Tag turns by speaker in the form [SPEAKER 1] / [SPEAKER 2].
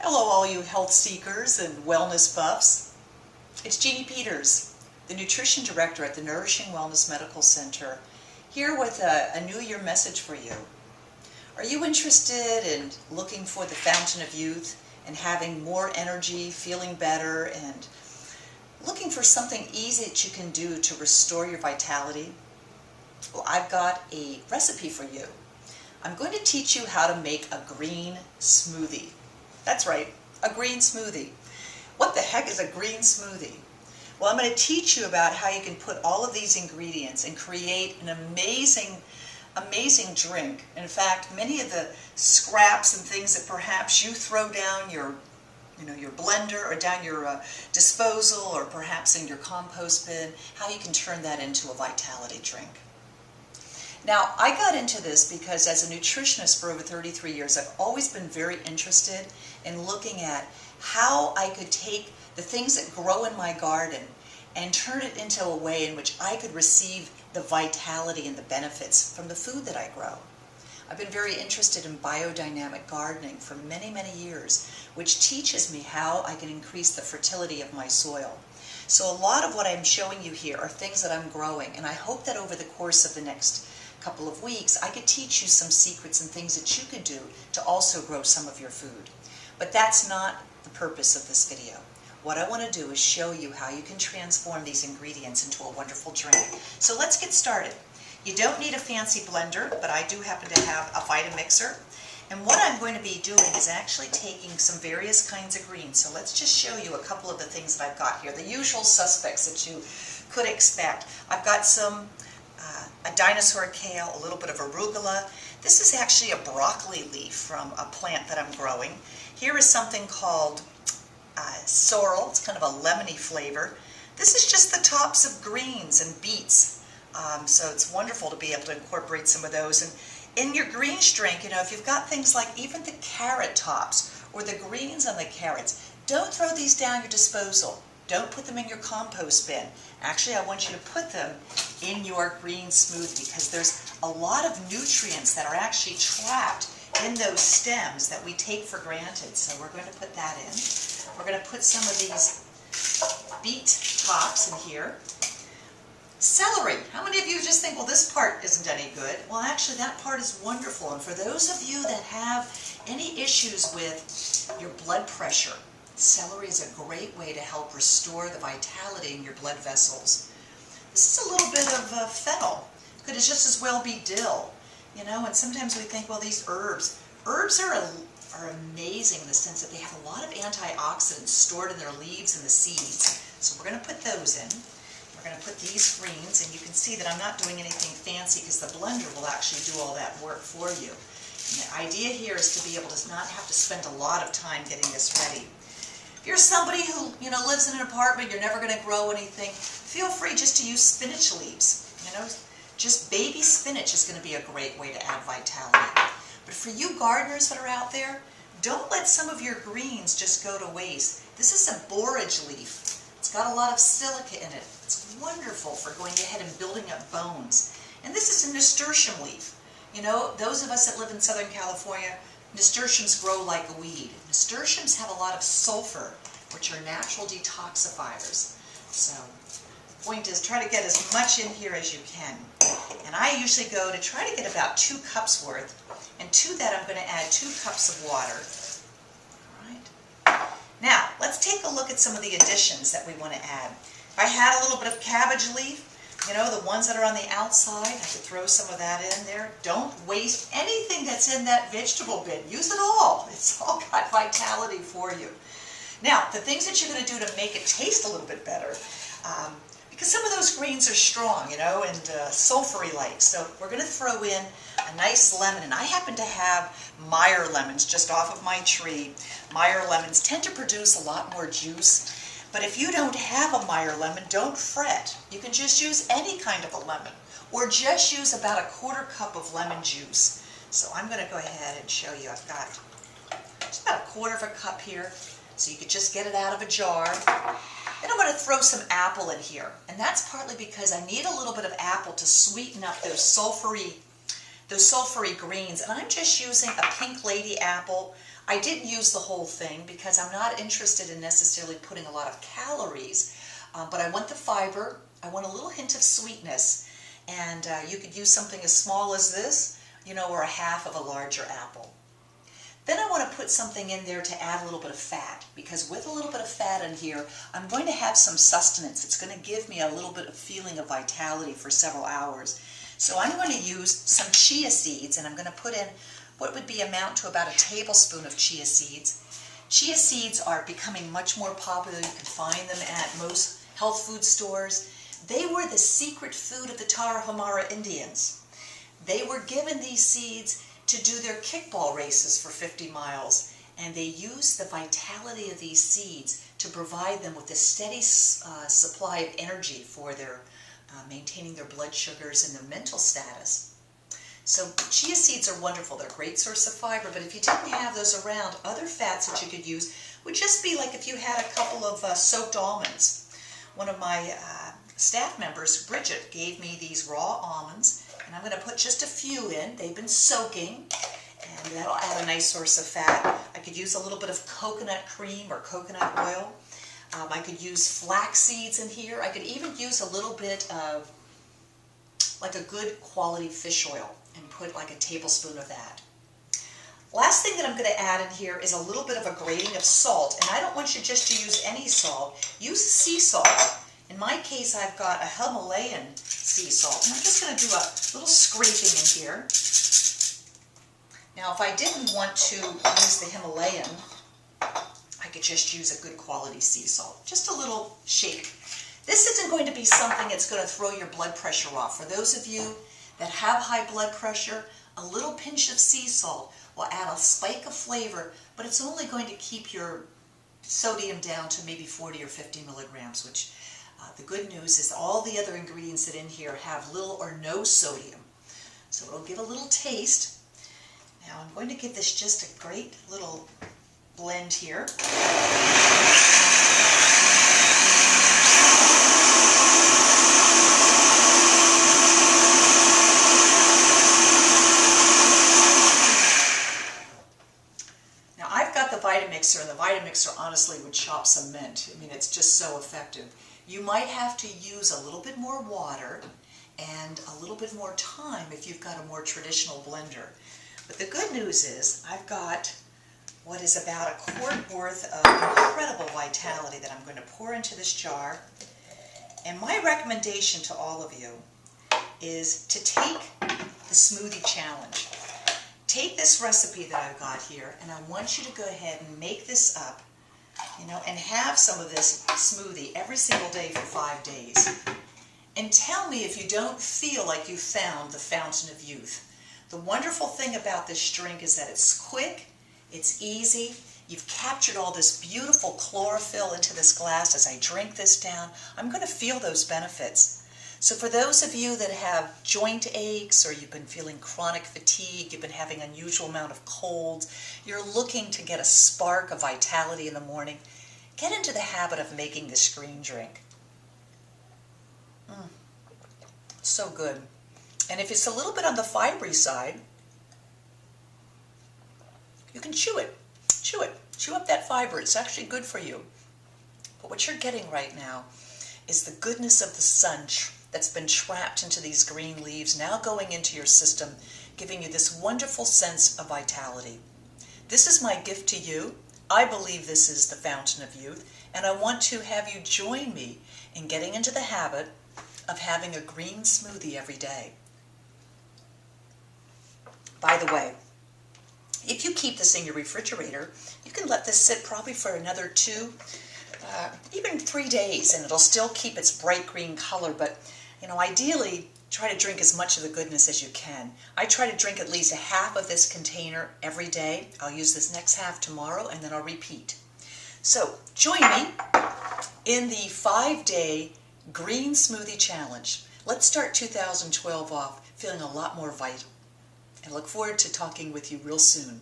[SPEAKER 1] Hello all you health seekers and wellness buffs. It's Jeannie Peters, the Nutrition Director at the Nourishing Wellness Medical Center, here with a New Year message for you. Are you interested in looking for the fountain of youth and having more energy, feeling better, and looking for something easy that you can do to restore your vitality? Well, I've got a recipe for you. I'm going to teach you how to make a green smoothie. That's right, a green smoothie. What the heck is a green smoothie? Well, I'm going to teach you about how you can put all of these ingredients and create an amazing drink. In fact, many of the scraps and things that perhaps you throw down your blender or down your disposal or perhaps in your compost bin, how you can turn that into a vitality drink. Now, I got into this because as a nutritionist for over 33 years, I've always been very interested in looking at how I could take the things that grow in my garden and turn it into a way in which I could receive the vitality and the benefits from the food that I grow. I've been very interested in biodynamic gardening for many, many years, which teaches me how I can increase the fertility of my soil. So a lot of what I'm showing you here are things that I'm growing, and I hope that over the course of the next couple of weeks, I could teach you some secrets and things that you could do to also grow some of your food. But that's not the purpose of this video. What I want to do is show you how you can transform these ingredients into a wonderful drink. So let's get started. You don't need a fancy blender, but I do happen to have a Vitamixer. And what I'm going to be doing is actually taking some various kinds of greens. So let's just show you a couple of the things that I've got here, the usual suspects that you could expect. I've got some a dinosaur kale, a little bit of arugula. This is actually a broccoli leaf from a plant that I'm growing. Here is something called sorrel. It's kind of a lemony flavor. This is just the tops of greens and beets. So it's wonderful to be able to incorporate some of those. And in your greens drink, if you've got things like even the carrot tops or the greens on the carrots, don't throw these down your disposal. Don't put them in your compost bin. Actually, I want you to put them in your green smoothie because there's a lot of nutrients that are actually trapped in those stems that we take for granted. So we're going to put that in. We're going to put some of these beet tops in here. Celery. How many of you just think, well, this part isn't any good? Well, actually, that part is wonderful. And for those of you that have any issues with your blood pressure, celery is a great way to help restore the vitality in your blood vessels. This is a little bit of fennel. Could just as well be dill. And sometimes we think, well, these herbs are amazing in the sense that they have a lot of antioxidants stored in their leaves and the seeds. So we're going to put those in. We're going to put these greens, and you can see that I'm not doing anything fancy because the blender will actually do all that work for you. And the idea here is to be able to not have to spend a lot of time getting this ready. If you're somebody who lives in an apartment, you're never going to grow anything, feel free just to use spinach leaves. Just baby spinach is going to be a great way to add vitality. But for you gardeners that are out there, don't let some of your greens just go to waste. This is a borage leaf. It's got a lot of silica in it. It's wonderful for going ahead and building up bones. And this is a nasturtium leaf. Those of us that live in Southern California, nasturtiums grow like a weed. Nasturtiums have a lot of sulfur, which are natural detoxifiers. So the point is, try to get as much in here as you can. And I usually go to try to get about 2 cups worth. And to that I'm going to add 2 cups of water. All right. Now, let's take a look at some of the additions that we want to add. If I had a little bit of cabbage leaf, the ones that are on the outside, I could throw some of that in there. Don't waste anything that's in that vegetable bin. Use it all. It's all got vitality for you. Now, the things that you're going to do to make it taste a little bit better, because some of those greens are strong, and sulfury-like. So we're going to throw in a nice lemon. And I happen to have Meyer lemons just off of my tree. Meyer lemons tend to produce a lot more juice. But if you don't have a Meyer lemon, don't fret. You can just use any kind of a lemon, or just use about a 1/4 cup of lemon juice. So I'm going to go ahead and show you. I've got just about a 1/4 cup here, so you could just get it out of a jar. Then I'm going to throw some apple in here, and that's partly because I need a little bit of apple to sweeten up those sulfury greens. And I'm just using a Pink Lady apple. I didn't use the whole thing because I'm not interested in necessarily putting a lot of calories, but I want the fiber, I want a little hint of sweetness, and you could use something as small as this, you know, or a half of a larger apple. Then I want to put something in there to add a little bit of fat, because with a little bit of fat in here, I'm going to have some sustenance. It's going to give me a little bit of feeling of vitality for several hours. So I'm going to use some chia seeds, and I'm going to put in what would be amount to about a tablespoon of chia seeds. Chia seeds are becoming much more popular. You can find them at most health food stores. They were the secret food of the Tarahumara Indians. They were given these seeds to do their kickball races for 50 miles, and they used the vitality of these seeds to provide them with a steady supply of energy for their maintaining their blood sugars and their mental status. So chia seeds are wonderful. They're a great source of fiber, but if you didn't have those around, other fats that you could use would just be like if you had a couple of soaked almonds. One of my staff members, Bridget, gave me these raw almonds, and I'm going to put just a few in. They've been soaking, and that'll add a nice source of fat. I could use a little bit of coconut cream or coconut oil. I could use flax seeds in here. I could even use a little bit of like a good quality fish oil and put like a tablespoon of that. Last thing that I'm going to add in here is a little bit of a grating of salt, and I don't want you just to use any salt. Use sea salt. In my case, I've got a Himalayan sea salt, and I'm just going to do a little scraping in here. Now, if I didn't want to use the Himalayan, I could just use a good quality sea salt. Just a little shake. This isn't going to be something that's going to throw your blood pressure off. For those of you that have high blood pressure, a little pinch of sea salt will add a spike of flavor, but it's only going to keep your sodium down to maybe 40 or 50 milligrams, which the good news is all the other ingredients that in here have little or no sodium. So it'll give a little taste. Now I'm going to give this just a great little blend here. Now I've got the Vitamixer, and the Vitamixer honestly would chop some mint. I mean, it's just so effective. You might have to use a little bit more water and a little bit more time if you've got a more traditional blender. But the good news is I've got what is about a quart worth of incredible vitality that I'm going to pour into this jar. And my recommendation to all of you is to take the smoothie challenge. Take this recipe that I've got here, and I want you to go ahead and make this up, you know, and have some of this smoothie every single day for 5 days. And tell me if you don't feel like you found the fountain of youth. The wonderful thing about this drink is that it's quick, it's easy, you've captured all this beautiful chlorophyll into this glass. As I drink this down, I'm going to feel those benefits. So for those of you that have joint aches, or you've been feeling chronic fatigue, you've been having an unusual amount of colds, you're looking to get a spark of vitality in the morning, get into the habit of making this green drink. So good. And if it's a little bit on the fibery side, you can chew it. Chew it. Chew up that fiber. It's actually good for you. But what you're getting right now is the goodness of the sun that's been trapped into these green leaves, now going into your system, giving you this wonderful sense of vitality. This is my gift to you. I believe this is the fountain of youth, and I want to have you join me in getting into the habit of having a green smoothie every day. By the way, if you keep this in your refrigerator, you can let this sit probably for another 2, even 3 days, and it'll still keep its bright green color. But, you know, ideally, try to drink as much of the goodness as you can. I try to drink at least a half of this container every day. I'll use this next half tomorrow, and then I'll repeat. So, join me in the 5-day Green Smoothie Challenge. Let's start 2012 off feeling a lot more vital. I look forward to talking with you real soon.